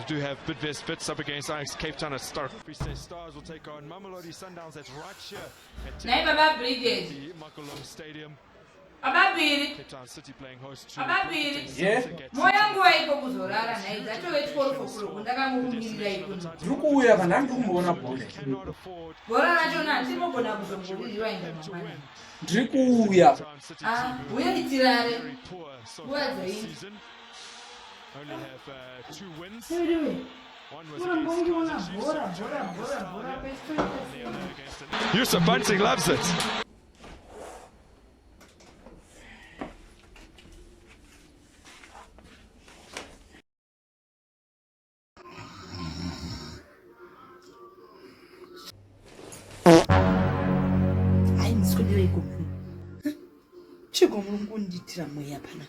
do have Bidvest Bits up against Ajax Cape Town at Stark. Free State Stars will take on Mamelodi Sundowns. That's right here at the Michael Long Stadium. Cape Town City playing host to Yeah. Huya kana ndikumbona bhole. Huya. Huya ni tirare. Only have 2 wins. One was Yusuf Bunting loves it. Hayi nisikolele igumbi. Chigomlo nkundithira moya phana.